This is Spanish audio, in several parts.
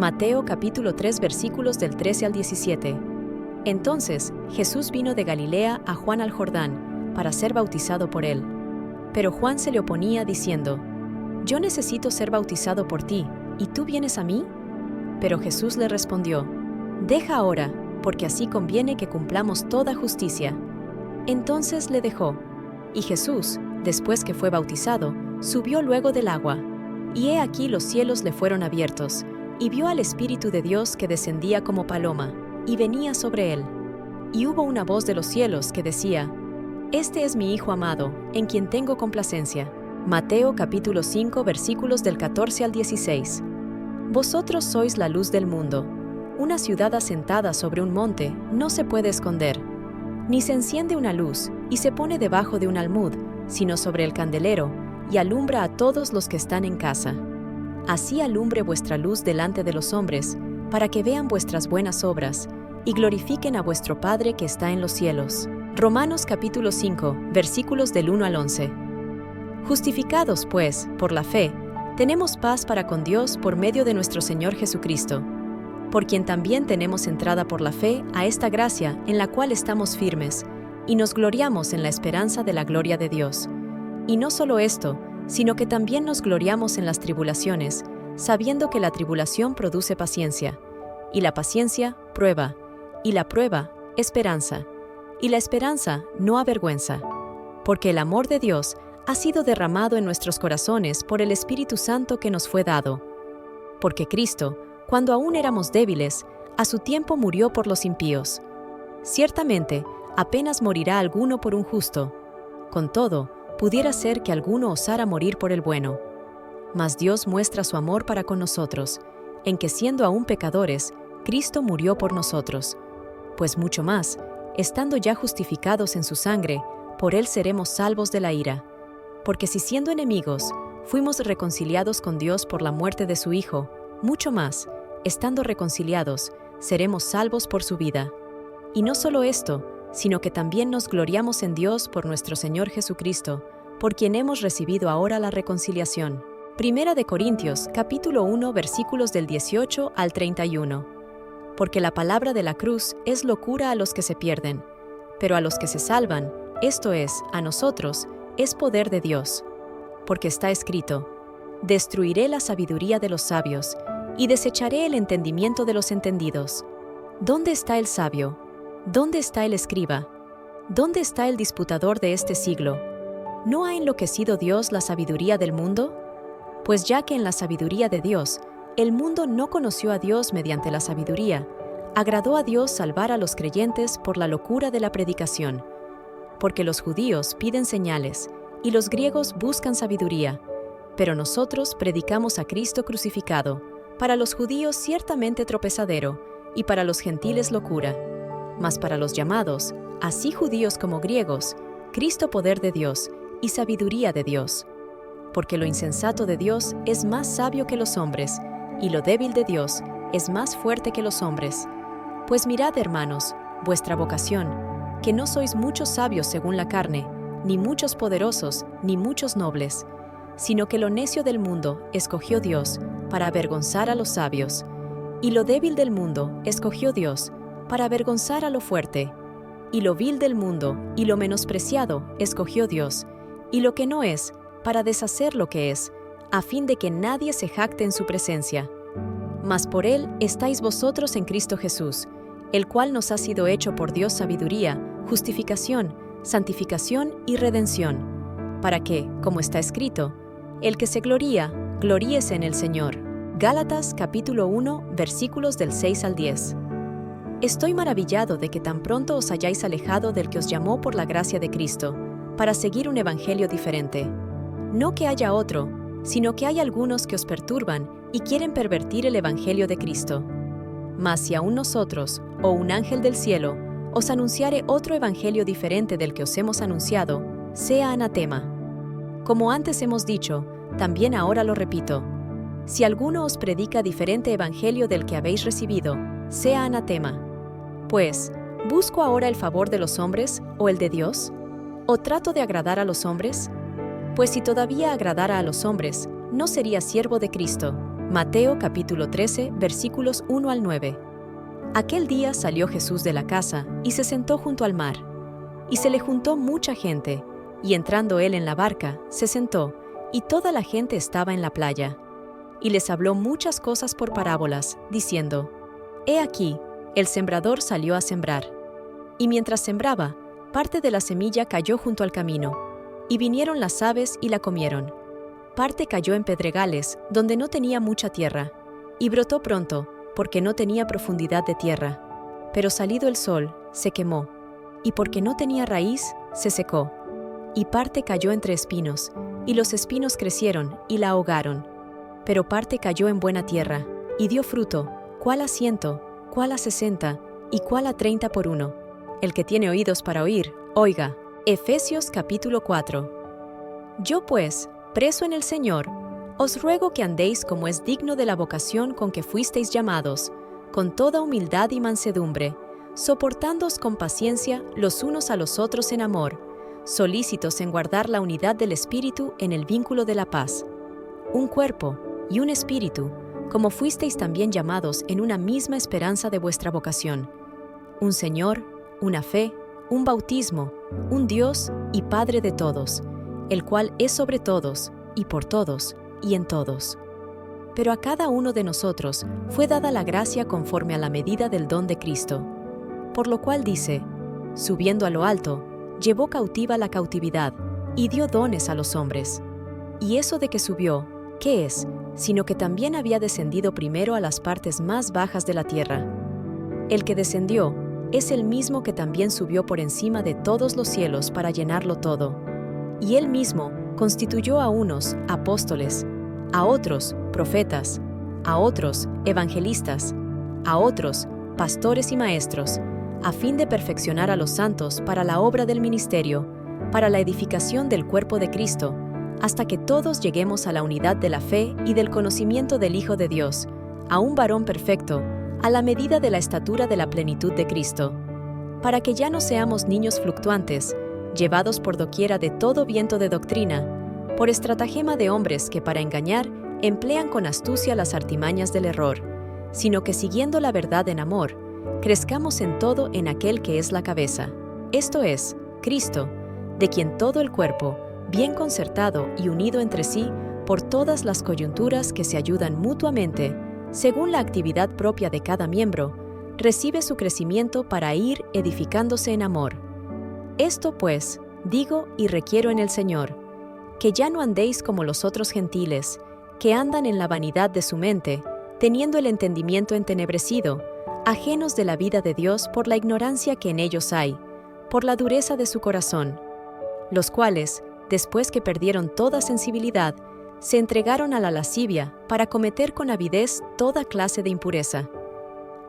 Mateo capítulo 3 versículos del 13 al 17. Entonces Jesús vino de Galilea a Juan al Jordán para ser bautizado por él. Pero Juan se le oponía diciendo: Yo necesito ser bautizado por ti, ¿y tú vienes a mí? Pero Jesús le respondió: Deja ahora, porque así conviene que cumplamos toda justicia. Entonces le dejó. Y Jesús, después que fue bautizado, subió luego del agua. Y he aquí los cielos le fueron abiertos, y vio al Espíritu de Dios que descendía como paloma, y venía sobre él. Y hubo una voz de los cielos que decía: Este es mi Hijo amado, en quien tengo complacencia. Mateo capítulo 5 versículos del 14 al 16. Vosotros sois la luz del mundo. Una ciudad asentada sobre un monte no se puede esconder. Ni se enciende una luz y se pone debajo de un almud, sino sobre el candelero, y alumbra a todos los que están en casa. Así alumbre vuestra luz delante de los hombres, para que vean vuestras buenas obras, y glorifiquen a vuestro Padre que está en los cielos. Romanos capítulo 5, versículos del 1 al 11. Justificados, pues, por la fe, tenemos paz para con Dios por medio de nuestro Señor Jesucristo, por quien también tenemos entrada por la fe a esta gracia en la cual estamos firmes, y nos gloriamos en la esperanza de la gloria de Dios. Y no solo esto, sino que también nos gloriamos en las tribulaciones, sabiendo que la tribulación produce paciencia, y la paciencia, prueba, y la prueba, esperanza, y la esperanza no avergüenza, porque el amor de Dios ha sido derramado en nuestros corazones por el Espíritu Santo que nos fue dado. Porque Cristo, cuando aún éramos débiles, a su tiempo murió por los impíos. Ciertamente, apenas morirá alguno por un justo. Con todo, pudiera ser que alguno osara morir por el bueno. Mas Dios muestra su amor para con nosotros, en que siendo aún pecadores, Cristo murió por nosotros. Pues mucho más, estando ya justificados en su sangre, por él seremos salvos de la ira. Porque si siendo enemigos, fuimos reconciliados con Dios por la muerte de su Hijo, mucho más, estando reconciliados, seremos salvos por su vida. Y no solo esto, sino que también nos gloriamos en Dios por nuestro Señor Jesucristo, por quien hemos recibido ahora la reconciliación. Primera de Corintios, capítulo 1, versículos del 18 al 31. Porque la palabra de la cruz es locura a los que se pierden, pero a los que se salvan, esto es, a nosotros, es poder de Dios. Porque está escrito: Destruiré la sabiduría de los sabios, y desecharé el entendimiento de los entendidos. ¿Dónde está el sabio? ¿Dónde está el escriba? ¿Dónde está el disputador de este siglo? ¿No ha enloquecido Dios la sabiduría del mundo? Pues ya que en la sabiduría de Dios, el mundo no conoció a Dios mediante la sabiduría, agradó a Dios salvar a los creyentes por la locura de la predicación. Porque los judíos piden señales, y los griegos buscan sabiduría, pero nosotros predicamos a Cristo crucificado, para los judíos ciertamente tropezadero, y para los gentiles locura. Mas para los llamados, así judíos como griegos, Cristo poder de Dios y sabiduría de Dios. Porque lo insensato de Dios es más sabio que los hombres, y lo débil de Dios es más fuerte que los hombres. Pues mirad, hermanos, vuestra vocación, que no sois muchos sabios según la carne, ni muchos poderosos, ni muchos nobles, sino que lo necio del mundo escogió Dios para avergonzar a los sabios, y lo débil del mundo escogió Dios para avergonzar a lo fuerte, y lo vil del mundo y lo menospreciado escogió Dios, y lo que no es, para deshacer lo que es, a fin de que nadie se jacte en su presencia. Mas por él estáis vosotros en Cristo Jesús, el cual nos ha sido hecho por Dios sabiduría, justificación, santificación y redención, para que, como está escrito, el que se gloría, gloríese en el Señor. Gálatas capítulo 1, versículos del 6 al 10. Estoy maravillado de que tan pronto os hayáis alejado del que os llamó por la gracia de Cristo, para seguir un evangelio diferente. No que haya otro, sino que hay algunos que os perturban y quieren pervertir el evangelio de Cristo. Mas si aún nosotros, o un ángel del cielo, os anunciare otro evangelio diferente del que os hemos anunciado, sea anatema. Como antes hemos dicho, también ahora lo repito: si alguno os predica diferente evangelio del que habéis recibido, sea anatema. Pues, ¿busco ahora el favor de los hombres o el de Dios? ¿O trato de agradar a los hombres? Pues si todavía agradara a los hombres, no sería siervo de Cristo. Mateo capítulo 13, versículos 1 al 9. Aquel día salió Jesús de la casa y se sentó junto al mar. Y se le juntó mucha gente, y entrando él en la barca, se sentó, y toda la gente estaba en la playa. Y les habló muchas cosas por parábolas, diciendo: He aquí, el sembrador salió a sembrar. Y mientras sembraba, parte de la semilla cayó junto al camino, y vinieron las aves y la comieron. Parte cayó en pedregales, donde no tenía mucha tierra, y brotó pronto, porque no tenía profundidad de tierra. Pero salido el sol, se quemó, y porque no tenía raíz, se secó. Y parte cayó entre espinos, y los espinos crecieron y la ahogaron. Pero parte cayó en buena tierra, y dio fruto, cuál a 100, cuál a 60, y cuál a 30 por uno. El que tiene oídos para oír, oiga. Efesios capítulo 4. Yo pues, preso en el Señor, os ruego que andéis como es digno de la vocación con que fuisteis llamados, con toda humildad y mansedumbre, soportándoos con paciencia los unos a los otros en amor, solícitos en guardar la unidad del Espíritu en el vínculo de la paz. Un cuerpo y un espíritu, como fuisteis también llamados en una misma esperanza de vuestra vocación. Un Señor, una fe, un bautismo, un Dios y Padre de todos, el cual es sobre todos, y por todos, y en todos. Pero a cada uno de nosotros fue dada la gracia conforme a la medida del don de Cristo. Por lo cual dice: subiendo a lo alto, llevó cautiva la cautividad, y dio dones a los hombres. Y eso de que subió, ¿qué es? Sino que también había descendido primero a las partes más bajas de la tierra. El que descendió es el mismo que también subió por encima de todos los cielos para llenarlo todo. Y él mismo constituyó a unos apóstoles, a otros profetas, a otros evangelistas, a otros pastores y maestros, a fin de perfeccionar a los santos para la obra del ministerio, para la edificación del cuerpo de Cristo, hasta que todos lleguemos a la unidad de la fe y del conocimiento del Hijo de Dios, a un varón perfecto, a la medida de la estatura de la plenitud de Cristo, para que ya no seamos niños fluctuantes, llevados por doquiera de todo viento de doctrina, por estratagema de hombres que para engañar emplean con astucia las artimañas del error, sino que siguiendo la verdad en amor, crezcamos en todo en aquel que es la cabeza, esto es, Cristo, de quien todo el cuerpo, bien concertado y unido entre sí por todas las coyunturas que se ayudan mutuamente, según la actividad propia de cada miembro, recibe su crecimiento para ir edificándose en amor. Esto pues, digo y requiero en el Señor, que ya no andéis como los otros gentiles, que andan en la vanidad de su mente, teniendo el entendimiento entenebrecido, ajenos de la vida de Dios por la ignorancia que en ellos hay, por la dureza de su corazón, los cuales, después que perdieron toda sensibilidad, se entregaron a la lascivia para cometer con avidez toda clase de impureza.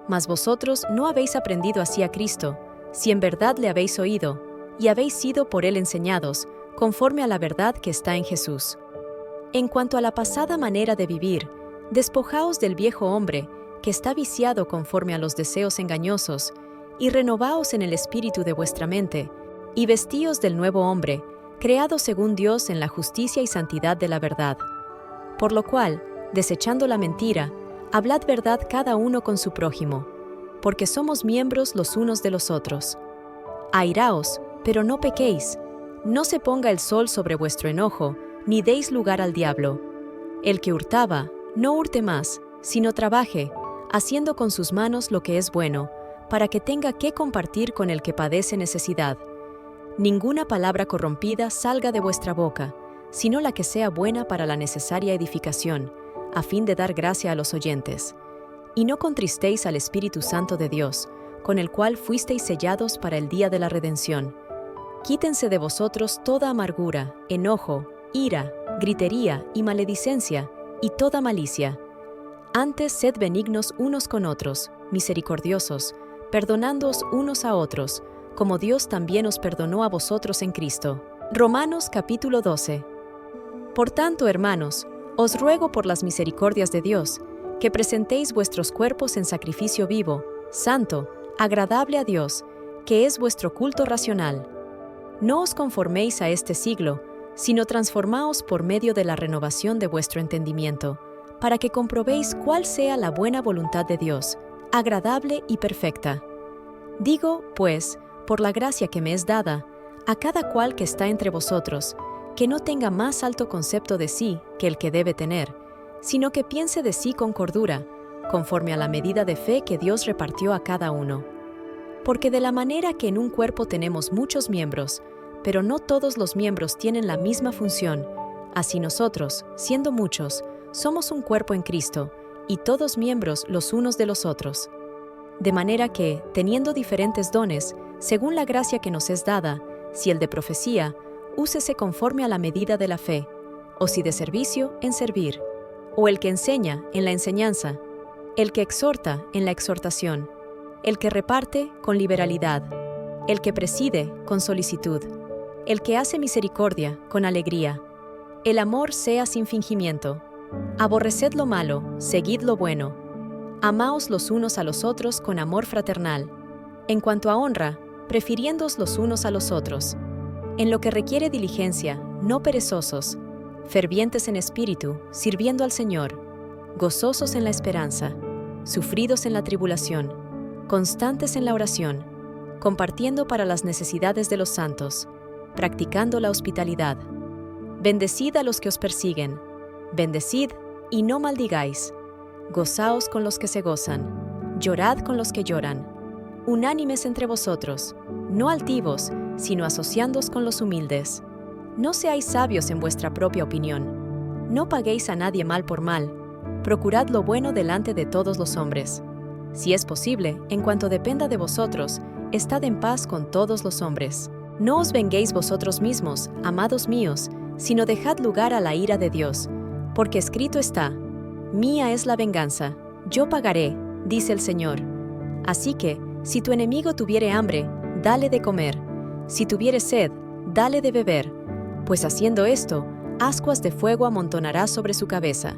Mas vosotros no habéis aprendido así a Cristo, si en verdad le habéis oído, y habéis sido por él enseñados, conforme a la verdad que está en Jesús. En cuanto a la pasada manera de vivir, despojaos del viejo hombre, que está viciado conforme a los deseos engañosos, y renovaos en el espíritu de vuestra mente, y vestíos del nuevo hombre, creado según Dios en la justicia y santidad de la verdad. Por lo cual, desechando la mentira, hablad verdad cada uno con su prójimo, porque somos miembros los unos de los otros. Airaos, pero no pequéis, no se ponga el sol sobre vuestro enojo, ni deis lugar al diablo. El que hurtaba, no hurte más, sino trabaje, haciendo con sus manos lo que es bueno, para que tenga que compartir con el que padece necesidad. Ninguna palabra corrompida salga de vuestra boca, sino la que sea buena para la necesaria edificación, a fin de dar gracia a los oyentes. Y no contristéis al Espíritu Santo de Dios, con el cual fuisteis sellados para el día de la redención. Quítense de vosotros toda amargura, enojo, ira, gritería y maledicencia, y toda malicia. Antes sed benignos unos con otros, misericordiosos, perdonándoos unos a otros, como Dios también os perdonó a vosotros en Cristo. Romanos capítulo 12. Por tanto, hermanos, os ruego por las misericordias de Dios, que presentéis vuestros cuerpos en sacrificio vivo, santo, agradable a Dios, que es vuestro culto racional. No os conforméis a este siglo, sino transformaos por medio de la renovación de vuestro entendimiento, para que comprobéis cuál sea la buena voluntad de Dios, agradable y perfecta. Digo, pues, por la gracia que me es dada, a cada cual que está entre vosotros, que no tenga más alto concepto de sí que el que debe tener, sino que piense de sí con cordura, conforme a la medida de fe que Dios repartió a cada uno. Porque de la manera que en un cuerpo tenemos muchos miembros, pero no todos los miembros tienen la misma función, así nosotros, siendo muchos, somos un cuerpo en Cristo, y todos miembros los unos de los otros. De manera que, teniendo diferentes dones, según la gracia que nos es dada, si el de profecía, úsese conforme a la medida de la fe, o si de servicio, en servir, o el que enseña, en la enseñanza, el que exhorta, en la exhortación, el que reparte, con liberalidad, el que preside, con solicitud, el que hace misericordia, con alegría. El amor sea sin fingimiento. Aborreced lo malo, seguid lo bueno. Amaos los unos a los otros con amor fraternal. En cuanto a honra, prefiriéndoos los unos a los otros. En lo que requiere diligencia, no perezosos, fervientes en espíritu, sirviendo al Señor, gozosos en la esperanza, sufridos en la tribulación, constantes en la oración, compartiendo para las necesidades de los santos, practicando la hospitalidad. Bendecid a los que os persiguen, bendecid y no maldigáis. Gozaos con los que se gozan, llorad con los que lloran. Unánimes entre vosotros, no altivos, sino asociándoos con los humildes. No seáis sabios en vuestra propia opinión. No paguéis a nadie mal por mal. Procurad lo bueno delante de todos los hombres. Si es posible, en cuanto dependa de vosotros, estad en paz con todos los hombres. No os venguéis vosotros mismos, amados míos, sino dejad lugar a la ira de Dios, porque escrito está: Mía es la venganza, yo pagaré, dice el Señor. Así que, si tu enemigo tuviere hambre, dale de comer; si tuviere sed, dale de beber, pues haciendo esto, ascuas de fuego amontonarás sobre su cabeza.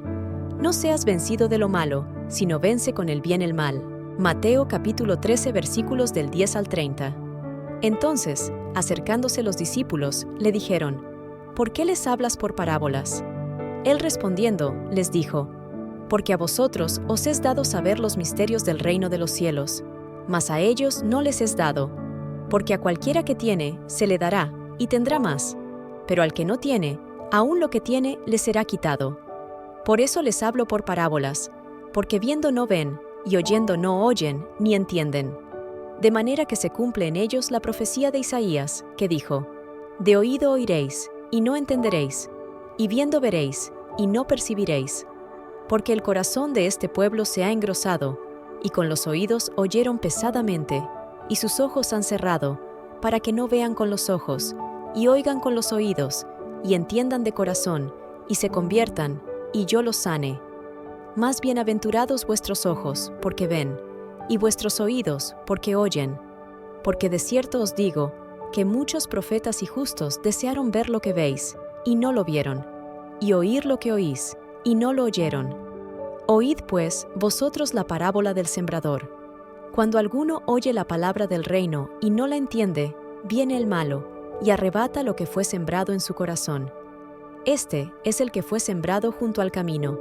No seas vencido de lo malo, sino vence con el bien el mal. Mateo capítulo 13 versículos del 10 al 30. Entonces, acercándose los discípulos, le dijeron: ¿Por qué les hablas por parábolas? Él respondiendo, les dijo: Porque a vosotros os es dado saber los misterios del reino de los cielos, mas a ellos no les es dado, porque a cualquiera que tiene, se le dará, y tendrá más, pero al que no tiene, aún lo que tiene le será quitado. Por eso les hablo por parábolas, porque viendo no ven, y oyendo no oyen, ni entienden. De manera que se cumple en ellos la profecía de Isaías, que dijo: De oído oiréis, y no entenderéis, y viendo veréis, y no percibiréis. Porque el corazón de este pueblo se ha engrosado, y con los oídos oyeron pesadamente, y sus ojos han cerrado, para que no vean con los ojos, y oigan con los oídos, y entiendan de corazón, y se conviertan, y yo los sane. Más bienaventurados vuestros ojos, porque ven, y vuestros oídos, porque oyen. Porque de cierto os digo, que muchos profetas y justos desearon ver lo que veis, y no lo vieron, y oír lo que oís, y no lo oyeron. Oíd pues vosotros la parábola del sembrador. Cuando alguno oye la palabra del reino y no la entiende, viene el malo, y arrebata lo que fue sembrado en su corazón. Este es el que fue sembrado junto al camino,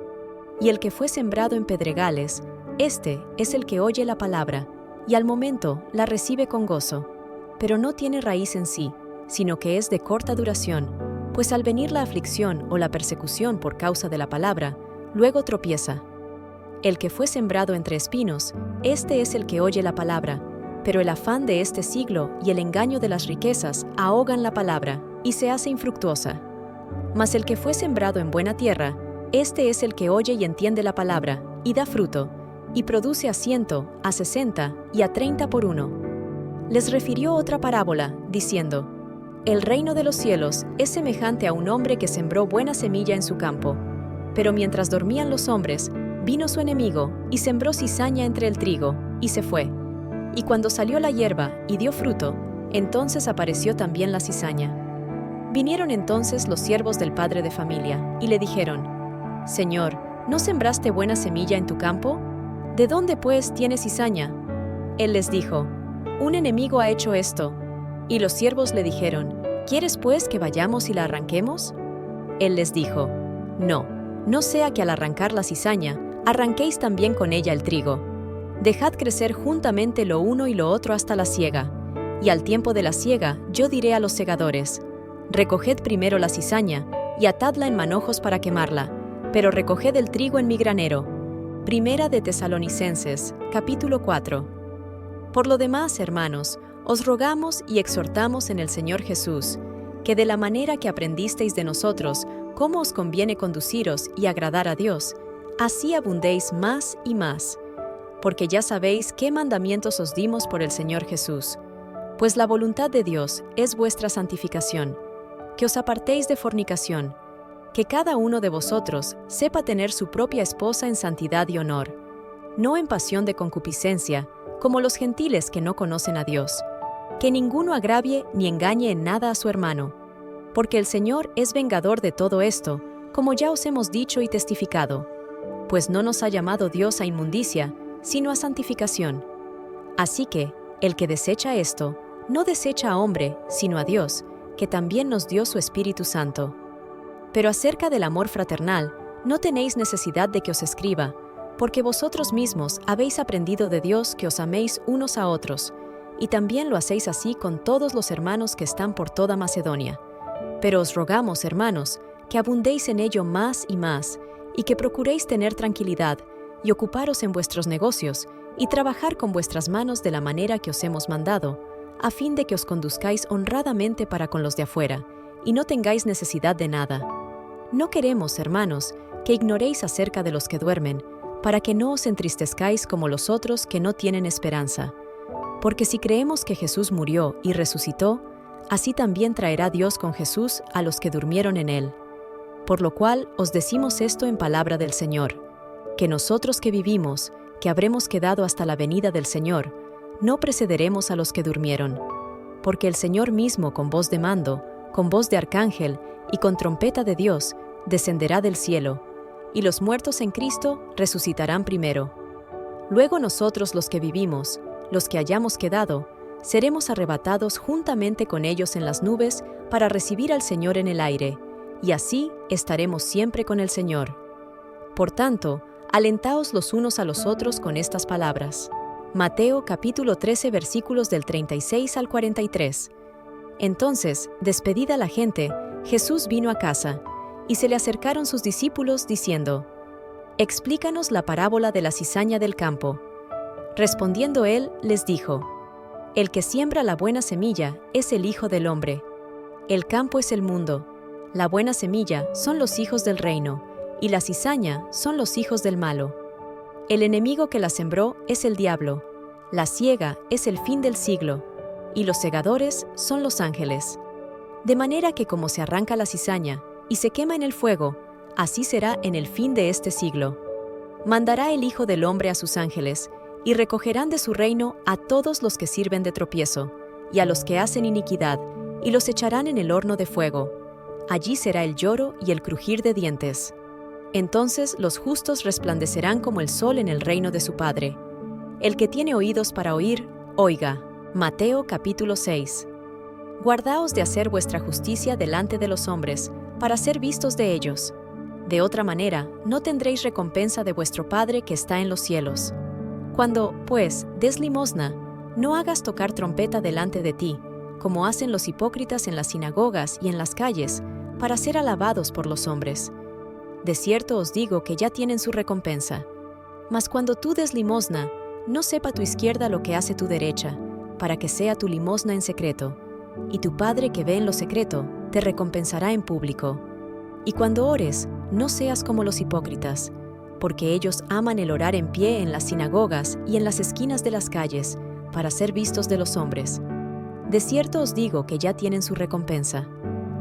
y el que fue sembrado en pedregales, este es el que oye la palabra, y al momento la recibe con gozo, pero no tiene raíz en sí, sino que es de corta duración, pues al venir la aflicción o la persecución por causa de la palabra, luego tropieza. El que fue sembrado entre espinos, este es el que oye la palabra, pero el afán de este siglo y el engaño de las riquezas ahogan la palabra, y se hace infructuosa. Mas el que fue sembrado en buena tierra, este es el que oye y entiende la palabra, y da fruto, y produce a 100, a 60 y a 30 por uno. Les refirió otra parábola, diciendo: El reino de los cielos es semejante a un hombre que sembró buena semilla en su campo. Pero mientras dormían los hombres, vino su enemigo, y sembró cizaña entre el trigo, y se fue. Y cuando salió la hierba, y dio fruto, entonces apareció también la cizaña. Vinieron entonces los siervos del padre de familia, y le dijeron: Señor, ¿no sembraste buena semilla en tu campo? ¿De dónde, pues, tienes cizaña? Él les dijo: Un enemigo ha hecho esto. Y los siervos le dijeron: ¿Quieres, pues, que vayamos y la arranquemos? Él les dijo: No, No sea que al arrancar la cizaña, arranquéis también con ella el trigo. Dejad crecer juntamente lo uno y lo otro hasta la siega. Y al tiempo de la siega, yo diré a los segadores: recoged primero la cizaña, y atadla en manojos para quemarla, pero recoged el trigo en mi granero. Primera de Tesalonicenses, capítulo 4. Por lo demás, hermanos, os rogamos y exhortamos en el Señor Jesús, que de la manera que aprendisteis de nosotros, cómo os conviene conduciros y agradar a Dios, así abundéis más y más. Porque ya sabéis qué mandamientos os dimos por el Señor Jesús. Pues la voluntad de Dios es vuestra santificación, que os apartéis de fornicación, que cada uno de vosotros sepa tener su propia esposa en santidad y honor, no en pasión de concupiscencia, como los gentiles que no conocen a Dios, que ninguno agravie ni engañe en nada a su hermano, porque el Señor es vengador de todo esto, como ya os hemos dicho y testificado, pues no nos ha llamado Dios a inmundicia, sino a santificación. Así que, el que desecha esto, no desecha a hombre, sino a Dios, que también nos dio su Espíritu Santo. Pero acerca del amor fraternal, no tenéis necesidad de que os escriba, porque vosotros mismos habéis aprendido de Dios que os améis unos a otros, y también lo hacéis así con todos los hermanos que están por toda Macedonia. Pero os rogamos, hermanos, que abundéis en ello más y más, y que procuréis tener tranquilidad, y ocuparos en vuestros negocios, y trabajar con vuestras manos de la manera que os hemos mandado, a fin de que os conduzcáis honradamente para con los de afuera, y no tengáis necesidad de nada. No queremos, hermanos, que ignoréis acerca de los que duermen, para que no os entristezcáis como los otros que no tienen esperanza. Porque si creemos que Jesús murió y resucitó, así también traerá Dios con Jesús a los que durmieron en él. Por lo cual os decimos esto en palabra del Señor, que nosotros que vivimos, que habremos quedado hasta la venida del Señor, no precederemos a los que durmieron. Porque el Señor mismo con voz de mando, con voz de arcángel y con trompeta de Dios, descenderá del cielo, y los muertos en Cristo resucitarán primero. Luego nosotros los que vivimos, los que hayamos quedado, seremos arrebatados juntamente con ellos en las nubes para recibir al Señor en el aire, y así estaremos siempre con el Señor. Por tanto, alentaos los unos a los otros con estas palabras. Mateo capítulo 13 versículos del 36 al 43. Entonces, despedida la gente, Jesús vino a casa, y se le acercaron sus discípulos diciendo: «Explícanos la parábola de la cizaña del campo». Respondiendo él, les dijo: «El que siembra la buena semilla es el Hijo del Hombre. El campo es el mundo. La buena semilla son los hijos del reino, y la cizaña son los hijos del malo. El enemigo que la sembró es el diablo. La siega es el fin del siglo, y los segadores son los ángeles. De manera que como se arranca la cizaña y se quema en el fuego, así será en el fin de este siglo. Mandará el Hijo del Hombre a sus ángeles, y recogerán de su reino a todos los que sirven de tropiezo, y a los que hacen iniquidad, y los echarán en el horno de fuego. Allí será el lloro y el crujir de dientes. Entonces los justos resplandecerán como el sol en el reino de su Padre. El que tiene oídos para oír, oiga». Mateo capítulo 6. Guardaos de hacer vuestra justicia delante de los hombres, para ser vistos de ellos. De otra manera, no tendréis recompensa de vuestro Padre que está en los cielos. Cuando, pues, des limosna, no hagas tocar trompeta delante de ti, como hacen los hipócritas en las sinagogas y en las calles, para ser alabados por los hombres. De cierto os digo que ya tienen su recompensa. Mas cuando tú des limosna, no sepa tu izquierda lo que hace tu derecha, para que sea tu limosna en secreto, y tu Padre que ve en lo secreto, te recompensará en público. Y cuando ores, no seas como los hipócritas, porque ellos aman el orar en pie en las sinagogas y en las esquinas de las calles, para ser vistos de los hombres. De cierto os digo que ya tienen su recompensa.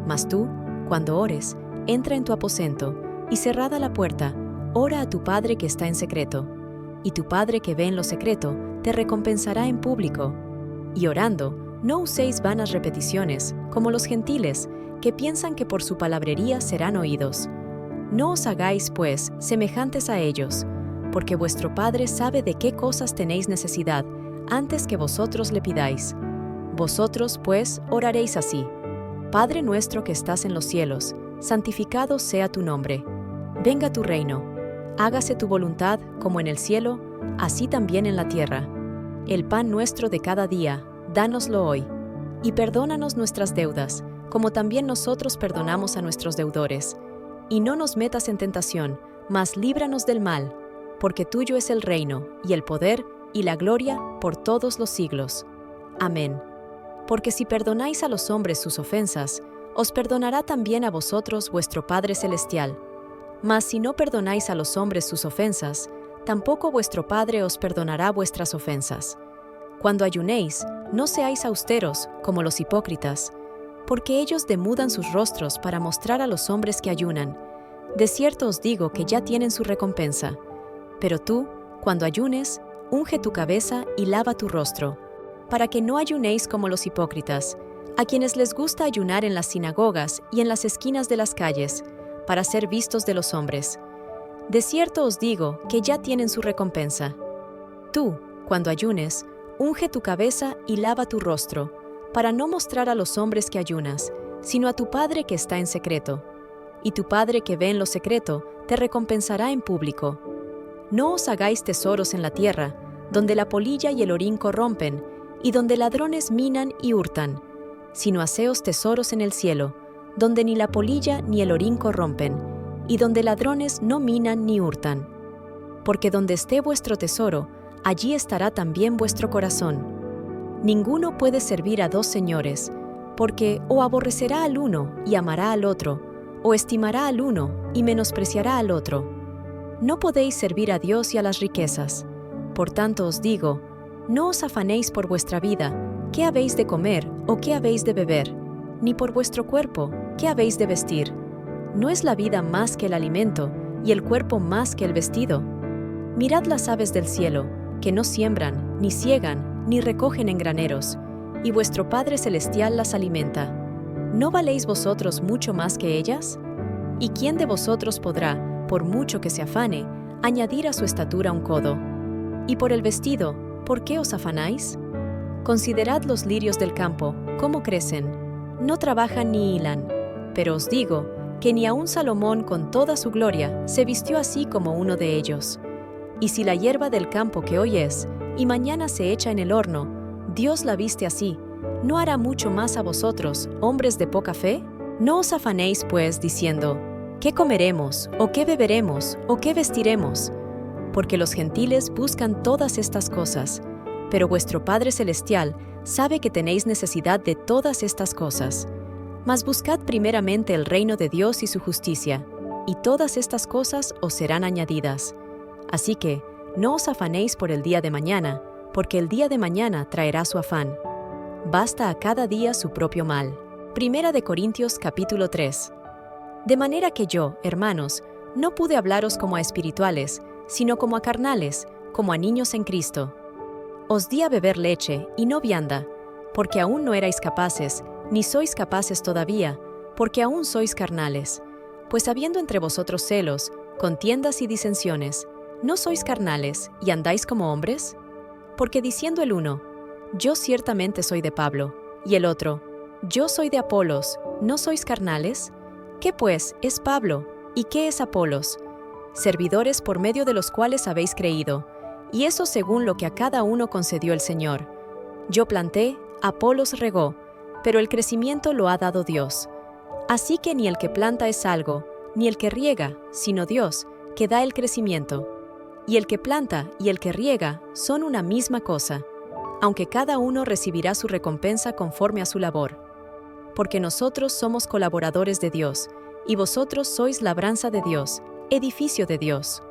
Mas tú, cuando ores, entra en tu aposento, y cerrada la puerta, ora a tu Padre que está en secreto, y tu Padre que ve en lo secreto, te recompensará en público. Y orando, no uséis vanas repeticiones, como los gentiles, que piensan que por su palabrería serán oídos. No os hagáis, pues, semejantes a ellos, porque vuestro Padre sabe de qué cosas tenéis necesidad, antes que vosotros le pidáis. Vosotros, pues, oraréis así: Padre nuestro que estás en los cielos, santificado sea tu nombre. Venga tu reino. Hágase tu voluntad como en el cielo, así también en la tierra. El pan nuestro de cada día, dánoslo hoy. Y perdónanos nuestras deudas, como también nosotros perdonamos a nuestros deudores. Y no nos metas en tentación, mas líbranos del mal, porque tuyo es el reino, y el poder, y la gloria, por todos los siglos. Amén. Porque si perdonáis a los hombres sus ofensas, os perdonará también a vosotros vuestro Padre Celestial. Mas si no perdonáis a los hombres sus ofensas, tampoco vuestro Padre os perdonará vuestras ofensas. Cuando ayunéis, no seáis austeros, como los hipócritas, porque ellos demudan sus rostros para mostrar a los hombres que ayunan. De cierto os digo que ya tienen su recompensa. Pero tú, cuando ayunes, unge tu cabeza y lava tu rostro, para que no ayunéis como los hipócritas, a quienes les gusta ayunar en las sinagogas y en las esquinas de las calles, para ser vistos de los hombres. De cierto os digo que ya tienen su recompensa. Tú, cuando ayunes, unge tu cabeza y lava tu rostro, para no mostrar a los hombres que ayunas, sino a tu Padre que está en secreto. Y tu Padre que ve en lo secreto, te recompensará en público. No os hagáis tesoros en la tierra, donde la polilla y el orín corrompen, y donde ladrones minan y hurtan, sino haceos tesoros en el cielo, donde ni la polilla ni el orín corrompen, y donde ladrones no minan ni hurtan. Porque donde esté vuestro tesoro, allí estará también vuestro corazón. Ninguno puede servir a dos señores, porque o aborrecerá al uno y amará al otro, o estimará al uno y menospreciará al otro. No podéis servir a Dios y a las riquezas. Por tanto os digo, no os afanéis por vuestra vida, qué habéis de comer o qué habéis de beber, ni por vuestro cuerpo, qué habéis de vestir. ¿No es la vida más que el alimento, y el cuerpo más que el vestido? Mirad las aves del cielo, que no siembran, ni siegan, ni recogen en graneros, y vuestro Padre Celestial las alimenta. ¿No valéis vosotros mucho más que ellas? ¿Y quién de vosotros podrá, por mucho que se afane, añadir a su estatura un codo? Y por el vestido, ¿por qué os afanáis? Considerad los lirios del campo, cómo crecen. No trabajan ni hilan, pero os digo que ni aun Salomón con toda su gloria se vistió así como uno de ellos. Y si la hierba del campo que hoy es, y mañana se echa en el horno, Dios la viste así, ¿no hará mucho más a vosotros, hombres de poca fe? No os afanéis, pues, diciendo, ¿qué comeremos, o qué beberemos, o qué vestiremos? Porque los gentiles buscan todas estas cosas, pero vuestro Padre Celestial sabe que tenéis necesidad de todas estas cosas. Mas buscad primeramente el reino de Dios y su justicia, y todas estas cosas os serán añadidas. Así que, no os afanéis por el día de mañana, porque el día de mañana traerá su afán. Basta a cada día su propio mal. Primera de Corintios capítulo 3. De manera que yo, hermanos, no pude hablaros como a espirituales, sino como a carnales, como a niños en Cristo. Os di a beber leche y no vianda, porque aún no erais capaces, ni sois capaces todavía, porque aún sois carnales. Pues habiendo entre vosotros celos, contiendas y disensiones, ¿no sois carnales y andáis como hombres? Porque diciendo el uno, yo ciertamente soy de Pablo, y el otro, yo soy de Apolos, ¿no sois carnales? ¿Qué pues es Pablo, y qué es Apolos? Servidores por medio de los cuales habéis creído, y eso según lo que a cada uno concedió el Señor. Yo planté, Apolos regó, pero el crecimiento lo ha dado Dios. Así que ni el que planta es algo, ni el que riega, sino Dios, que da el crecimiento. Y el que planta y el que riega son una misma cosa, aunque cada uno recibirá su recompensa conforme a su labor. Porque nosotros somos colaboradores de Dios, y vosotros sois labranza de Dios, edificio de Dios.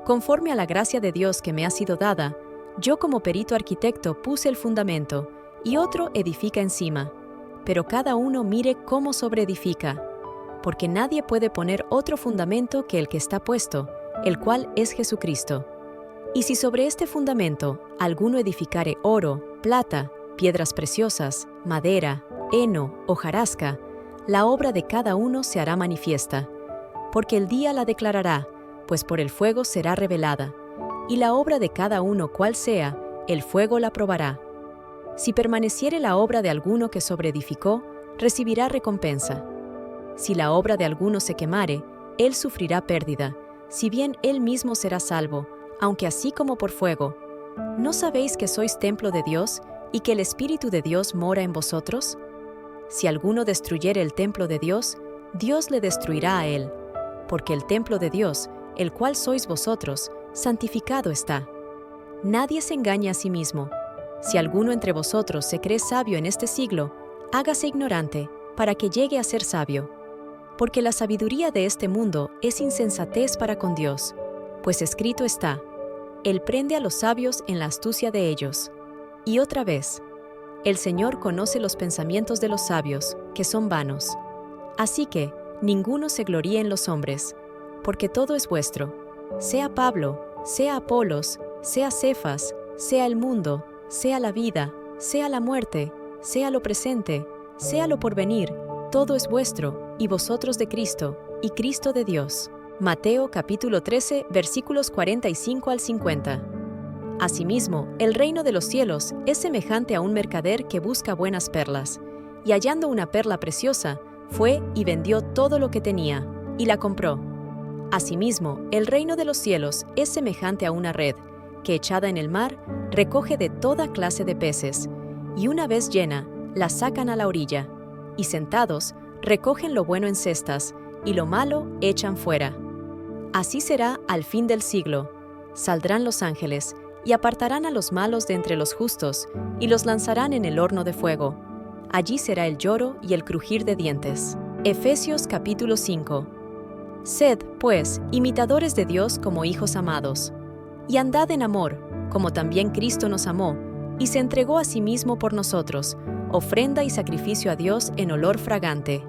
Conforme a la gracia de Dios que me ha sido dada, yo como perito arquitecto puse el fundamento, y otro edifica encima. Pero cada uno mire cómo sobreedifica, porque nadie puede poner otro fundamento que el que está puesto, el cual es Jesucristo. Y si sobre este fundamento alguno edificare oro, plata, piedras preciosas, madera, heno, hojarasca, la obra de cada uno se hará manifiesta, porque el día la declarará, pues por el fuego será revelada, y la obra de cada uno cual sea, el fuego la probará. Si permaneciere la obra de alguno que sobreedificó, recibirá recompensa. Si la obra de alguno se quemare, él sufrirá pérdida, si bien él mismo será salvo, aunque así como por fuego. ¿No sabéis que sois templo de Dios y que el Espíritu de Dios mora en vosotros? Si alguno destruyere el templo de Dios, Dios le destruirá a él, porque el templo de Dios, el cual sois vosotros, santificado está. Nadie se engaña a sí mismo. Si alguno entre vosotros se cree sabio en este siglo, hágase ignorante, para que llegue a ser sabio. Porque la sabiduría de este mundo es insensatez para con Dios, pues escrito está: Él prende a los sabios en la astucia de ellos. Y otra vez, el Señor conoce los pensamientos de los sabios, que son vanos. Así que, ninguno se gloríe en los hombres, porque todo es vuestro, sea Pablo, sea Apolos, sea Cefas, sea el mundo, sea la vida, sea la muerte, sea lo presente, sea lo porvenir, todo es vuestro, y vosotros de Cristo, y Cristo de Dios. Mateo capítulo 13, versículos 45 al 50. Asimismo, el reino de los cielos es semejante a un mercader que busca buenas perlas, y hallando una perla preciosa, fue y vendió todo lo que tenía, y la compró. Asimismo, el reino de los cielos es semejante a una red, que echada en el mar, recoge de toda clase de peces, y una vez llena, la sacan a la orilla, y sentados, recogen lo bueno en cestas, y lo malo echan fuera. Así será al fin del siglo. Saldrán los ángeles, y apartarán a los malos de entre los justos, y los lanzarán en el horno de fuego. Allí será el lloro y el crujir de dientes. Efesios capítulo 5. Sed, pues, imitadores de Dios como hijos amados, y andad en amor, como también Cristo nos amó, y se entregó a sí mismo por nosotros, ofrenda y sacrificio a Dios en olor fragante.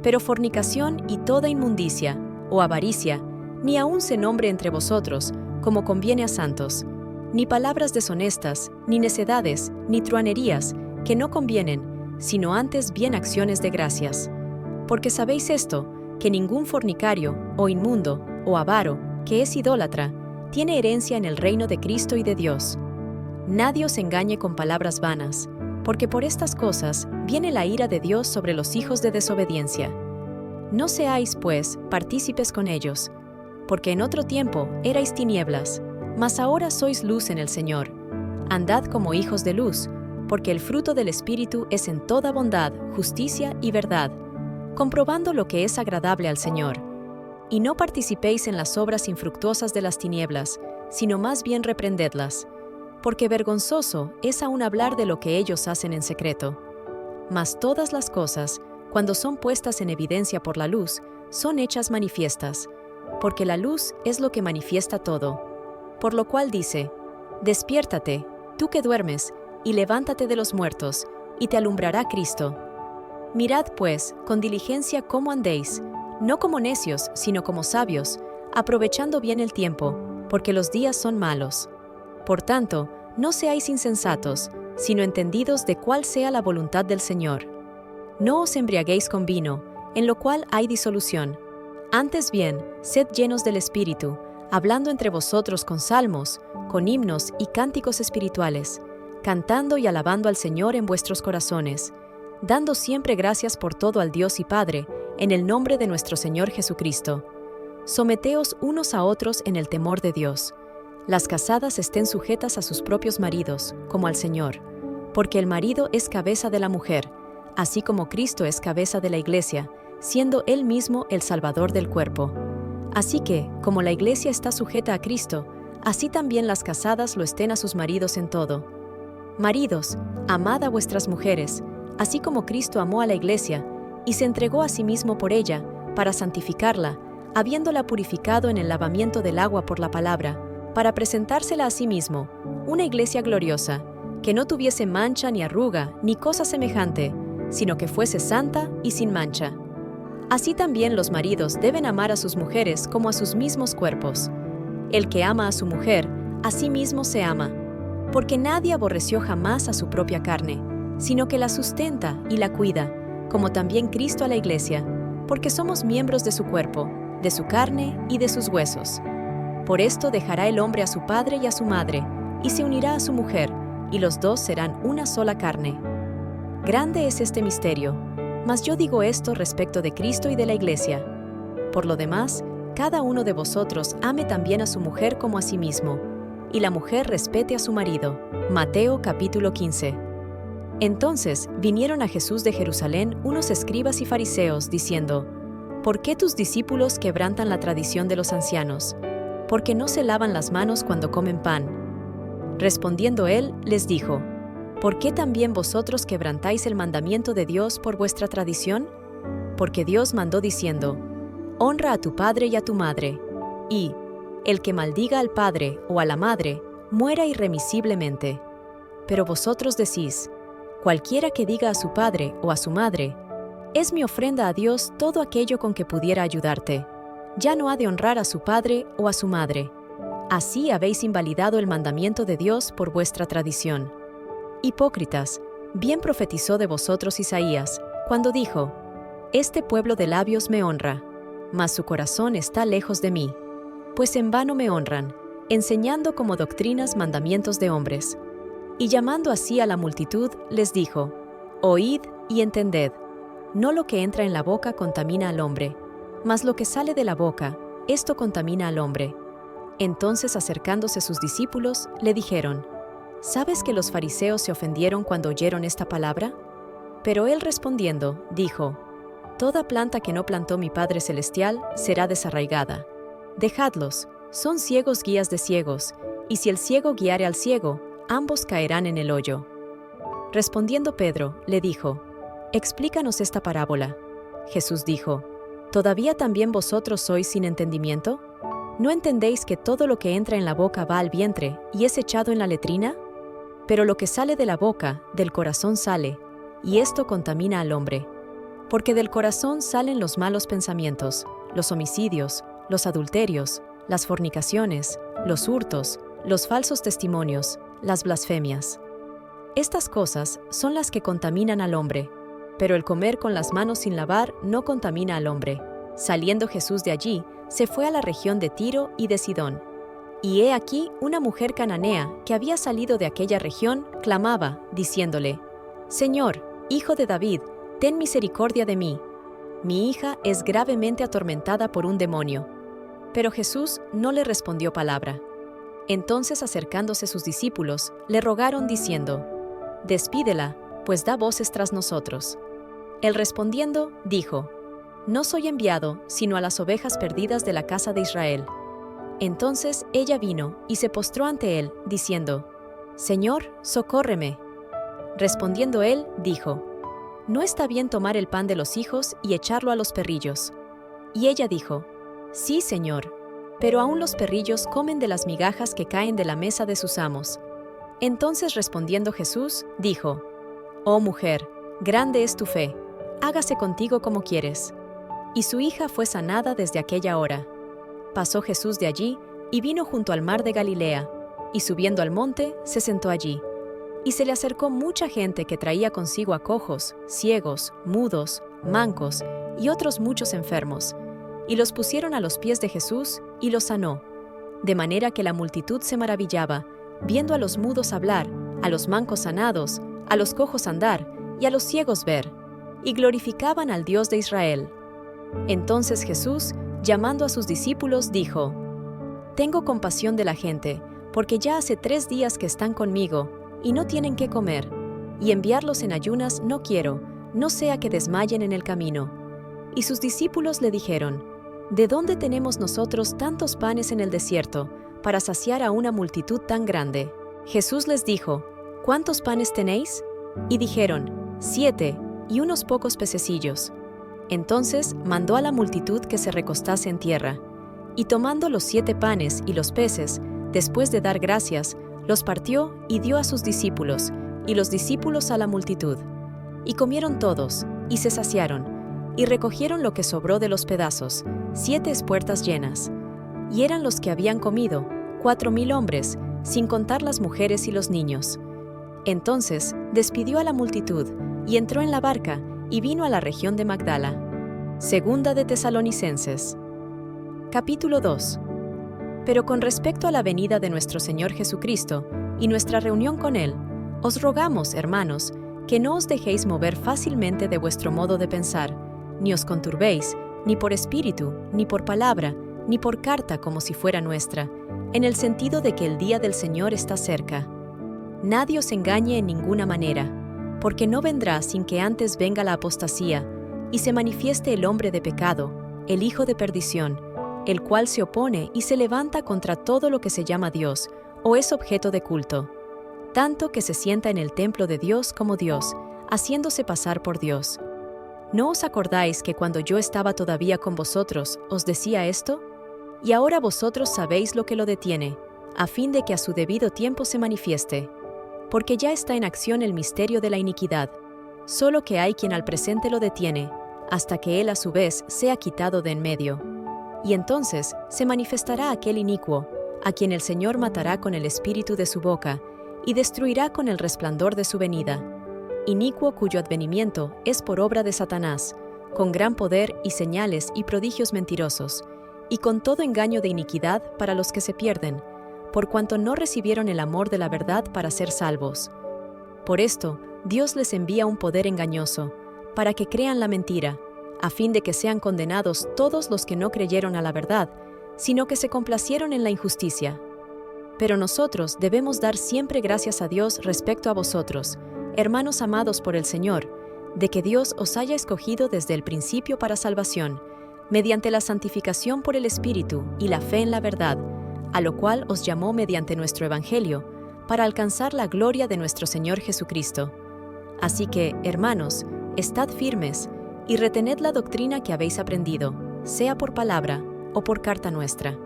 Pero fornicación y toda inmundicia, o avaricia, ni aun se nombre entre vosotros, como conviene a santos, ni palabras deshonestas, ni necedades, ni truanerías, que no convienen, sino antes bien acciones de gracias. Porque sabéis esto, que ningún fornicario, o inmundo, o avaro, que es idólatra, tiene herencia en el reino de Cristo y de Dios. Nadie os engañe con palabras vanas, porque por estas cosas viene la ira de Dios sobre los hijos de desobediencia. No seáis, pues, partícipes con ellos, porque en otro tiempo erais tinieblas, mas ahora sois luz en el Señor. Andad como hijos de luz, porque el fruto del Espíritu es en toda bondad, justicia y verdad, comprobando lo que es agradable al Señor. Y no participéis en las obras infructuosas de las tinieblas, sino más bien reprendedlas, porque vergonzoso es aún hablar de lo que ellos hacen en secreto. Mas todas las cosas, cuando son puestas en evidencia por la luz, son hechas manifiestas, porque la luz es lo que manifiesta todo. Por lo cual dice: Despiértate, tú que duermes, y levántate de los muertos, y te alumbrará Cristo. Mirad, pues, con diligencia cómo andéis, no como necios, sino como sabios, aprovechando bien el tiempo, porque los días son malos. Por tanto, no seáis insensatos, sino entendidos de cuál sea la voluntad del Señor. No os embriaguéis con vino, en lo cual hay disolución. Antes bien, sed llenos del Espíritu, hablando entre vosotros con salmos, con himnos y cánticos espirituales, cantando y alabando al Señor en vuestros corazones, dando siempre gracias por todo al Dios y Padre, en el nombre de nuestro Señor Jesucristo. Someteos unos a otros en el temor de Dios. Las casadas estén sujetas a sus propios maridos, como al Señor, porque el marido es cabeza de la mujer, así como Cristo es cabeza de la Iglesia, siendo Él mismo el Salvador del cuerpo. Así que, como la Iglesia está sujeta a Cristo, así también las casadas lo estén a sus maridos en todo. Maridos, amad a vuestras mujeres, así como Cristo amó a la Iglesia, y se entregó a sí mismo por ella, para santificarla, habiéndola purificado en el lavamiento del agua por la palabra, para presentársela a sí mismo, una Iglesia gloriosa, que no tuviese mancha ni arruga, ni cosa semejante, sino que fuese santa y sin mancha. Así también los maridos deben amar a sus mujeres como a sus mismos cuerpos. El que ama a su mujer, a sí mismo se ama, porque nadie aborreció jamás a su propia carne, sino que la sustenta y la cuida, como también Cristo a la Iglesia, porque somos miembros de su cuerpo, de su carne y de sus huesos. Por esto dejará el hombre a su padre y a su madre, y se unirá a su mujer, y los dos serán una sola carne. Grande es este misterio, mas yo digo esto respecto de Cristo y de la Iglesia. Por lo demás, cada uno de vosotros ame también a su mujer como a sí mismo, y la mujer respete a su marido. Mateo capítulo 15. Entonces vinieron a Jesús de Jerusalén unos escribas y fariseos, diciendo: ¿Por qué tus discípulos quebrantan la tradición de los ancianos? Porque no se lavan las manos cuando comen pan. Respondiendo él, les dijo: ¿Por qué también vosotros quebrantáis el mandamiento de Dios por vuestra tradición? Porque Dios mandó diciendo: Honra a tu padre y a tu madre, y el que maldiga al padre o a la madre, muera irremisiblemente. Pero vosotros decís: cualquiera que diga a su padre o a su madre: es mi ofrenda a Dios todo aquello con que pudiera ayudarte, ya no ha de honrar a su padre o a su madre. Así habéis invalidado el mandamiento de Dios por vuestra tradición. Hipócritas, bien profetizó de vosotros Isaías, cuando dijo: Este pueblo de labios me honra, mas su corazón está lejos de mí. Pues en vano me honran, enseñando como doctrinas mandamientos de hombres. Y llamando así a la multitud, les dijo: Oíd y entended. No lo que entra en la boca contamina al hombre, mas lo que sale de la boca, esto contamina al hombre. Entonces, acercándose sus discípulos, le dijeron: ¿Sabes que los fariseos se ofendieron cuando oyeron esta palabra? Pero él respondiendo, dijo: Toda planta que no plantó mi Padre Celestial será desarraigada. Dejadlos, son ciegos guías de ciegos, y si el ciego guiare al ciego, ambos caerán en el hoyo. Respondiendo Pedro, le dijo: Explícanos esta parábola. Jesús dijo: ¿Todavía también vosotros sois sin entendimiento? ¿No entendéis que todo lo que entra en la boca va al vientre y es echado en la letrina? Pero lo que sale de la boca, del corazón sale, y esto contamina al hombre. Porque del corazón salen los malos pensamientos, los homicidios, los adulterios, las fornicaciones, los hurtos, los falsos testimonios, las blasfemias. Estas cosas son las que contaminan al hombre, pero el comer con las manos sin lavar no contamina al hombre. Saliendo Jesús de allí, se fue a la región de Tiro y de Sidón. Y he aquí una mujer cananea que había salido de aquella región, clamaba, diciéndole: Señor, Hijo de David, ten misericordia de mí. Mi hija es gravemente atormentada por un demonio. Pero Jesús no le respondió palabra. Entonces, acercándose sus discípulos, le rogaron diciendo: Despídela, pues da voces tras nosotros. Él respondiendo, dijo: No soy enviado, sino a las ovejas perdidas de la casa de Israel. Entonces ella vino y se postró ante él, diciendo: Señor, socórreme. Respondiendo él, dijo: No está bien tomar el pan de los hijos y echarlo a los perrillos. Y ella dijo: Sí, Señor, pero aún los perrillos comen de las migajas que caen de la mesa de sus amos. Entonces respondiendo Jesús, dijo: Oh mujer, grande es tu fe, hágase contigo como quieres. Y su hija fue sanada desde aquella hora. Pasó Jesús de allí y vino junto al mar de Galilea, y subiendo al monte, se sentó allí. Y se le acercó mucha gente que traía consigo a cojos, ciegos, mudos, mancos y otros muchos enfermos, y los pusieron a los pies de Jesús y los sanó, de manera que la multitud se maravillaba, viendo a los mudos hablar, a los mancos sanados, a los cojos andar y a los ciegos ver, y glorificaban al Dios de Israel. Entonces Jesús, llamando a sus discípulos, dijo: Tengo compasión de la gente, porque ya hace 3 días que están conmigo, y no tienen qué comer, y enviarlos en ayunas no quiero, no sea que desmayen en el camino. Y sus discípulos le dijeron: ¿De dónde tenemos nosotros tantos panes en el desierto, para saciar a una multitud tan grande? Jesús les dijo: ¿Cuántos panes tenéis? Y dijeron: 7, y unos pocos pececillos. Entonces mandó a la multitud que se recostase en tierra, y tomando los 7 panes y los peces, después de dar gracias, los partió y dio a sus discípulos, y los discípulos a la multitud. Y comieron todos, y se saciaron, y recogieron lo que sobró de los pedazos, 7 espuertas llenas. Y eran los que habían comido, 4,000 hombres, sin contar las mujeres y los niños. Entonces despidió a la multitud, y entró en la barca, y vino a la región de Magdala. Segunda de Tesalonicenses. Capítulo 2. Pero con respecto a la venida de nuestro Señor Jesucristo y nuestra reunión con Él, os rogamos, hermanos, que no os dejéis mover fácilmente de vuestro modo de pensar, ni os conturbéis, ni por espíritu, ni por palabra, ni por carta como si fuera nuestra, en el sentido de que el día del Señor está cerca. Nadie os engañe en ninguna manera, porque no vendrá sin que antes venga la apostasía, y se manifieste el hombre de pecado, el hijo de perdición, el cual se opone y se levanta contra todo lo que se llama Dios, o es objeto de culto, tanto que se sienta en el templo de Dios como Dios, haciéndose pasar por Dios. ¿No os acordáis que cuando yo estaba todavía con vosotros os decía esto? Y ahora vosotros sabéis lo que lo detiene, a fin de que a su debido tiempo se manifieste. Porque ya está en acción el misterio de la iniquidad, solo que hay quien al presente lo detiene, hasta que él a su vez sea quitado de en medio. Y entonces se manifestará aquel inicuo, a quien el Señor matará con el espíritu de su boca, y destruirá con el resplandor de su venida. Inicuo cuyo advenimiento es por obra de Satanás, con gran poder y señales y prodigios mentirosos, y con todo engaño de iniquidad para los que se pierden, por cuanto no recibieron el amor de la verdad para ser salvos. Por esto, Dios les envía un poder engañoso, para que crean la mentira, a fin de que sean condenados todos los que no creyeron a la verdad, sino que se complacieron en la injusticia. Pero nosotros debemos dar siempre gracias a Dios respecto a vosotros, hermanos amados por el Señor, de que Dios os haya escogido desde el principio para salvación, mediante la santificación por el Espíritu y la fe en la verdad, a lo cual os llamó mediante nuestro Evangelio, para alcanzar la gloria de nuestro Señor Jesucristo. Así que, hermanos, estad firmes, y retened la doctrina que habéis aprendido, sea por palabra o por carta nuestra.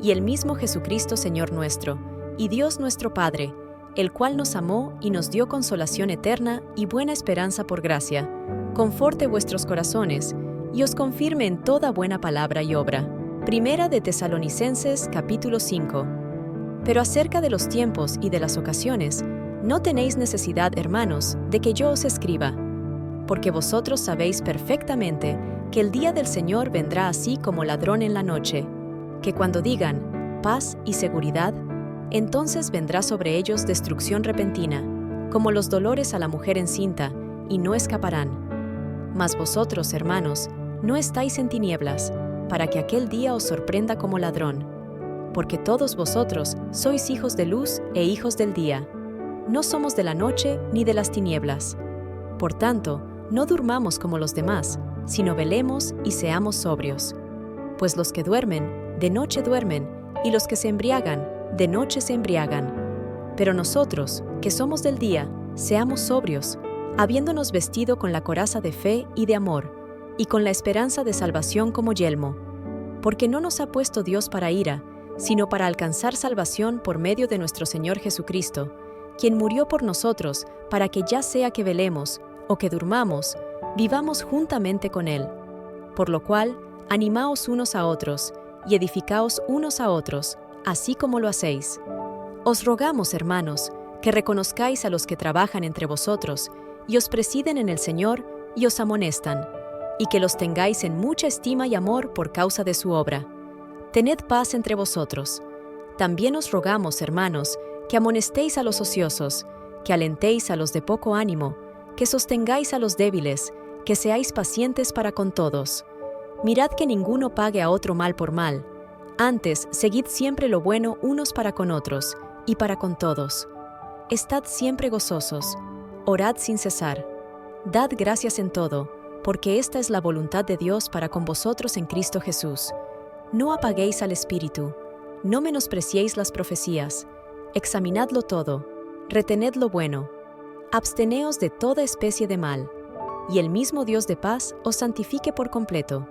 Y el mismo Jesucristo Señor nuestro, y Dios nuestro Padre, el cual nos amó y nos dio consolación eterna y buena esperanza por gracia, conforte vuestros corazones, y os confirme en toda buena palabra y obra. Primera de Tesalonicenses, capítulo 5. Pero acerca de los tiempos y de las ocasiones, no tenéis necesidad, hermanos, de que yo os escriba, porque vosotros sabéis perfectamente que el día del Señor vendrá así como ladrón en la noche, que cuando digan paz y seguridad, entonces vendrá sobre ellos destrucción repentina, como los dolores a la mujer encinta, y no escaparán. Mas vosotros, hermanos, no estáis en tinieblas, para que aquel día os sorprenda como ladrón. Porque todos vosotros sois hijos de luz e hijos del día. No somos de la noche ni de las tinieblas. Por tanto, no durmamos como los demás, sino velemos y seamos sobrios. Pues los que duermen, de noche duermen, y los que se embriagan, de noche se embriagan. Pero nosotros, que somos del día, seamos sobrios, habiéndonos vestido con la coraza de fe y de amor, y con la esperanza de salvación como yelmo. Porque no nos ha puesto Dios para ira, sino para alcanzar salvación por medio de nuestro Señor Jesucristo, quien murió por nosotros, para que ya sea que velemos, o que durmamos, vivamos juntamente con Él. Por lo cual, animaos unos a otros, y edificaos unos a otros, así como lo hacéis. Os rogamos, hermanos, que reconozcáis a los que trabajan entre vosotros, y os presiden en el Señor, y os amonestan, y que los tengáis en mucha estima y amor por causa de su obra. Tened paz entre vosotros. También os rogamos, hermanos, que amonestéis a los ociosos, que alentéis a los de poco ánimo, que sostengáis a los débiles, que seáis pacientes para con todos. Mirad que ninguno pague a otro mal por mal. Antes, seguid siempre lo bueno unos para con otros, y para con todos. Estad siempre gozosos. Orad sin cesar. Dad gracias en todo, porque esta es la voluntad de Dios para con vosotros en Cristo Jesús. No apaguéis al Espíritu, no menospreciéis las profecías, examinadlo todo, retened lo bueno, absteneos de toda especie de mal, y el mismo Dios de paz os santifique por completo,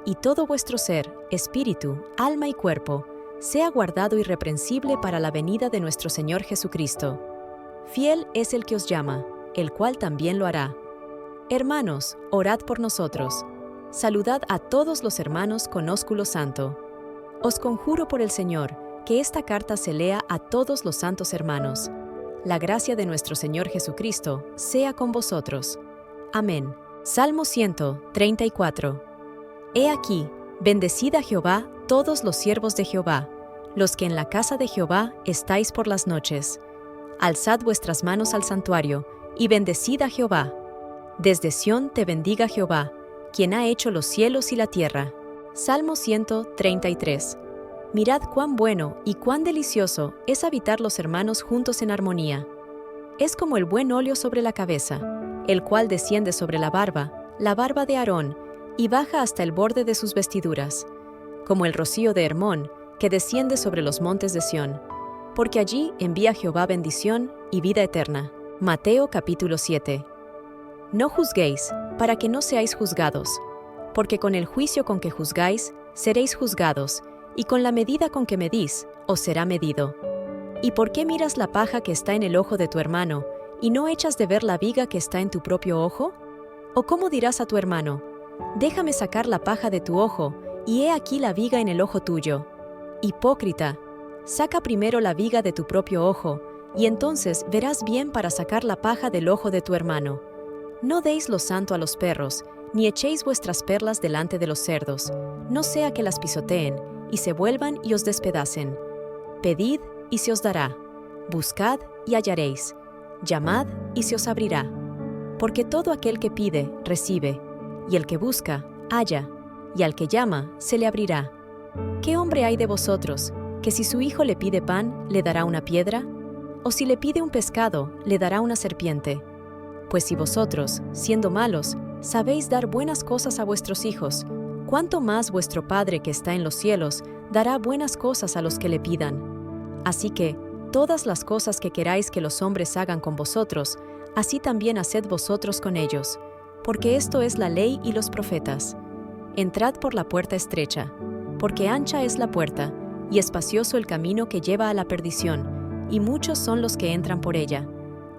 y todo vuestro ser, espíritu, alma y cuerpo, sea guardado irreprensible para la venida de nuestro Señor Jesucristo. Fiel es el que os llama, el cual también lo hará. Hermanos, orad por nosotros. Saludad a todos los hermanos con ósculo santo. Os conjuro por el Señor, que esta carta se lea a todos los santos hermanos. La gracia de nuestro Señor Jesucristo sea con vosotros. Amén. Salmo 134. He aquí, bendecid a Jehová todos los siervos de Jehová, los que en la casa de Jehová estáis por las noches. Alzad vuestras manos al santuario, y bendecid a Jehová. Desde Sión te bendiga Jehová, quien ha hecho los cielos y la tierra. Salmo 133. Mirad cuán bueno y cuán delicioso es habitar los hermanos juntos en armonía. Es como el buen óleo sobre la cabeza, el cual desciende sobre la barba de Aarón, y baja hasta el borde de sus vestiduras, como el rocío de Hermón, que desciende sobre los montes de Sión. Porque allí envía Jehová bendición y vida eterna. Mateo capítulo 7. No juzguéis, para que no seáis juzgados, porque con el juicio con que juzgáis, seréis juzgados, y con la medida con que medís, os será medido. ¿Y por qué miras la paja que está en el ojo de tu hermano, y no echas de ver la viga que está en tu propio ojo? ¿O cómo dirás a tu hermano, déjame sacar la paja de tu ojo, y he aquí la viga en el ojo tuyo? Hipócrita, saca primero la viga de tu propio ojo, y entonces verás bien para sacar la paja del ojo de tu hermano. No deis lo santo a los perros, ni echéis vuestras perlas delante de los cerdos, no sea que las pisoteen, y se vuelvan y os despedacen. Pedid, y se os dará. Buscad, y hallaréis. Llamad, y se os abrirá. Porque todo aquel que pide, recibe, y el que busca, halla, y al que llama, se le abrirá. ¿Qué hombre hay de vosotros, que si su hijo le pide pan, le dará una piedra? ¿O si le pide un pescado, le dará una serpiente? Pues si vosotros, siendo malos, sabéis dar buenas cosas a vuestros hijos, ¿cuánto más vuestro Padre que está en los cielos dará buenas cosas a los que le pidan? Así que, todas las cosas que queráis que los hombres hagan con vosotros, así también haced vosotros con ellos, porque esto es la ley y los profetas. Entrad por la puerta estrecha, porque ancha es la puerta, y espacioso el camino que lleva a la perdición, y muchos son los que entran por ella.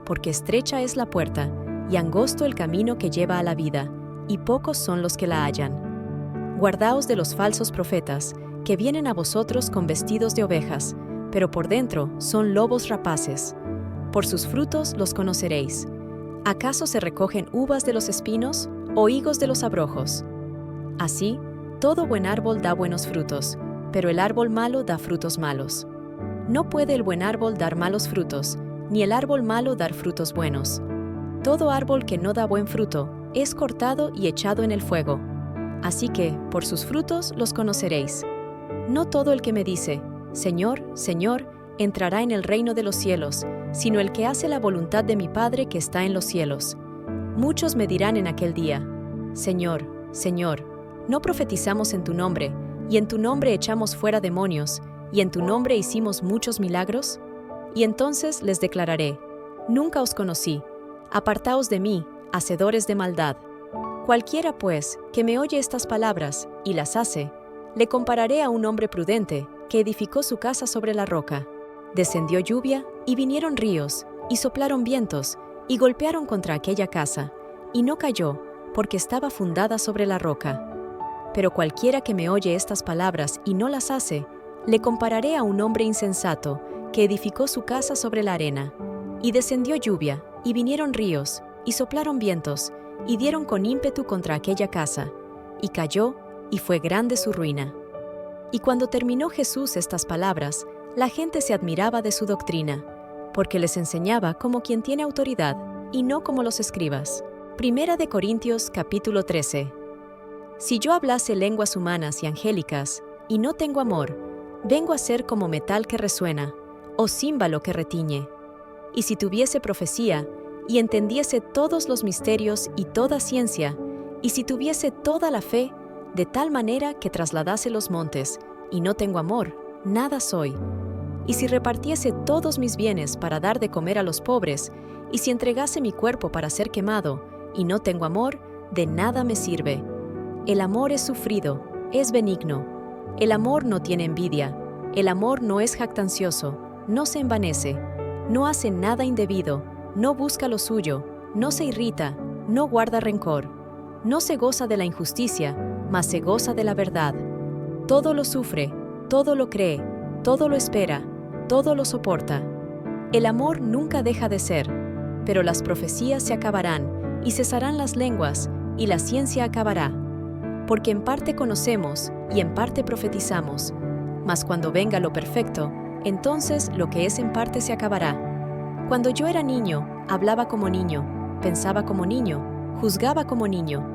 Porque estrecha es la puerta, y angosto el camino que lleva a la vida, y pocos son los que la hallan. Guardaos de los falsos profetas, que vienen a vosotros con vestidos de ovejas, pero por dentro son lobos rapaces. Por sus frutos los conoceréis. ¿Acaso se recogen uvas de los espinos o higos de los abrojos? Así, todo buen árbol da buenos frutos, pero el árbol malo da frutos malos. No puede el buen árbol dar malos frutos, ni el árbol malo dar frutos buenos. Todo árbol que no da buen fruto es cortado y echado en el fuego. Así que, por sus frutos los conoceréis. No todo el que me dice, Señor, Señor, entrará en el reino de los cielos, sino el que hace la voluntad de mi Padre que está en los cielos. Muchos me dirán en aquel día, Señor, Señor, ¿no profetizamos en tu nombre, y en tu nombre echamos fuera demonios, y en tu nombre hicimos muchos milagros? Y entonces les declararé, nunca os conocí, apartaos de mí, hacedores de maldad. Cualquiera, pues, que me oye estas palabras y las hace, le compararé a un hombre prudente que edificó su casa sobre la roca. Descendió lluvia, y vinieron ríos, y soplaron vientos, y golpearon contra aquella casa, y no cayó, porque estaba fundada sobre la roca. Pero cualquiera que me oye estas palabras y no las hace, le compararé a un hombre insensato que edificó su casa sobre la arena. Y descendió lluvia, y vinieron ríos, y soplaron vientos, y dieron con ímpetu contra aquella casa, y cayó, y fue grande su ruina. Y cuando terminó Jesús estas palabras, la gente se admiraba de su doctrina, porque les enseñaba como quien tiene autoridad, y no como los escribas. Primera de Corintios capítulo 13. Si yo hablase lenguas humanas y angélicas, y no tengo amor, vengo a ser como metal que resuena, o címbalo que retiñe. Y si tuviese profecía, y entendiese todos los misterios y toda ciencia, y si tuviese toda la fe, de tal manera que trasladase los montes, y no tengo amor, nada soy. Y si repartiese todos mis bienes para dar de comer a los pobres, y si entregase mi cuerpo para ser quemado, y no tengo amor, de nada me sirve. El amor es sufrido, es benigno. El amor no tiene envidia. El amor no es jactancioso, no se envanece, no hace nada indebido, no busca lo suyo, no se irrita, no guarda rencor, no se goza de la injusticia, mas se goza de la verdad. Todo lo sufre, todo lo cree, todo lo espera, todo lo soporta. El amor nunca deja de ser, pero las profecías se acabarán, y cesarán las lenguas, y la ciencia acabará. Porque en parte conocemos, y en parte profetizamos, mas cuando venga lo perfecto, entonces lo que es en parte se acabará. Cuando yo era niño, hablaba como niño, pensaba como niño, juzgaba como niño.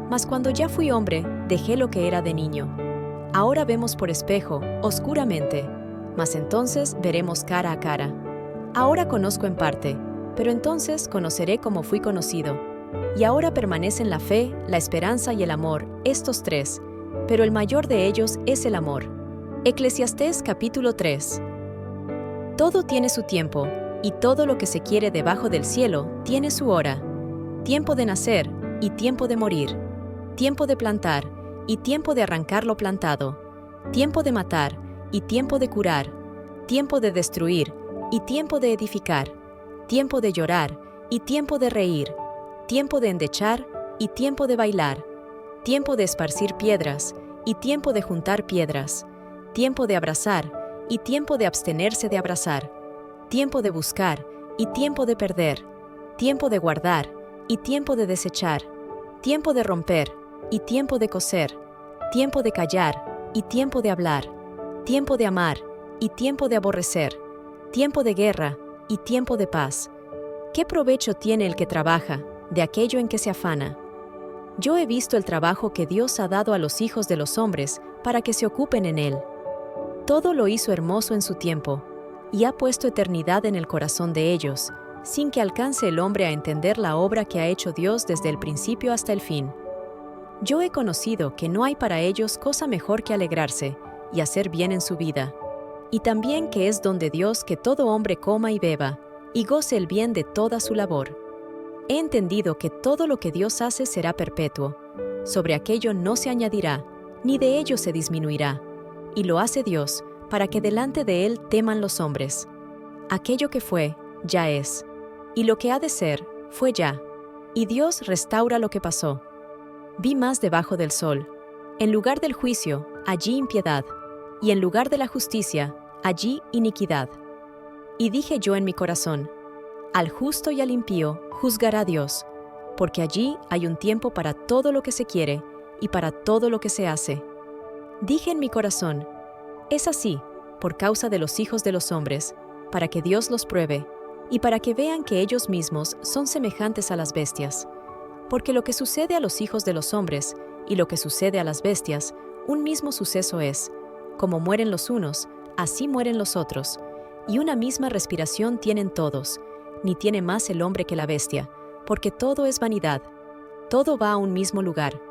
Mas cuando ya fui hombre, dejé lo que era de niño. Ahora vemos por espejo, oscuramente, mas entonces veremos cara a cara. Ahora conozco en parte, pero entonces conoceré como fui conocido. Y ahora permanecen la fe, la esperanza y el amor, estos tres, pero el mayor de ellos es el amor. Eclesiastés capítulo 3. Todo tiene su tiempo, y todo lo que se quiere debajo del cielo tiene su hora. Tiempo de nacer y tiempo de morir. Tiempo de plantar y tiempo de arrancar lo plantado. Tiempo de matar y tiempo de curar. Tiempo de destruir y tiempo de edificar. Tiempo de llorar y tiempo de reír. Tiempo de endechar y tiempo de bailar. Tiempo de esparcir piedras y tiempo de juntar piedras. Tiempo de abrazar y tiempo de abstenerse de abrazar. Tiempo de buscar y tiempo de perder. Tiempo de guardar y tiempo de desechar. Tiempo de romper y tiempo de coser. Tiempo de callar y tiempo de hablar. Tiempo de amar y tiempo de aborrecer. Tiempo de guerra y tiempo de paz. ¿Qué provecho tiene el que trabaja de aquello en que se afana? Yo he visto el trabajo que Dios ha dado a los hijos de los hombres para que se ocupen en él. Todo lo hizo hermoso en su tiempo, y ha puesto eternidad en el corazón de ellos, sin que alcance el hombre a entender la obra que ha hecho Dios desde el principio hasta el fin. Yo he conocido que no hay para ellos cosa mejor que alegrarse y hacer bien en su vida, y también que es don de Dios que todo hombre coma y beba, y goce el bien de toda su labor. He entendido que todo lo que Dios hace será perpetuo, sobre aquello no se añadirá, ni de ello se disminuirá, y lo hace Dios, para que delante de Él teman los hombres. Aquello que fue, ya es, y lo que ha de ser, fue ya, y Dios restaura lo que pasó. Vi más debajo del sol, en lugar del juicio, allí impiedad, y en lugar de la justicia, allí iniquidad. Y dije yo en mi corazón, al justo y al impío juzgará Dios, porque allí hay un tiempo para todo lo que se quiere y para todo lo que se hace. Dije en mi corazón, es así, por causa de los hijos de los hombres, para que Dios los pruebe, y para que vean que ellos mismos son semejantes a las bestias. Porque lo que sucede a los hijos de los hombres y lo que sucede a las bestias, un mismo suceso es. Como mueren los unos, así mueren los otros, y una misma respiración tienen todos, ni tiene más el hombre que la bestia, porque todo es vanidad. Todo va a un mismo lugar,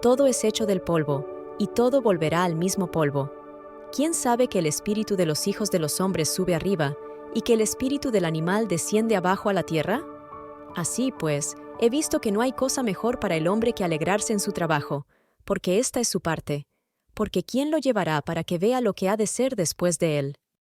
todo es hecho del polvo, y todo volverá al mismo polvo. ¿Quién sabe que el espíritu de los hijos de los hombres sube arriba, y que el espíritu del animal desciende abajo a la tierra? Así pues, he visto que no hay cosa mejor para el hombre que alegrarse en su trabajo, porque esta es su parte, porque ¿quién lo llevará para que vea lo que ha de ser después de él?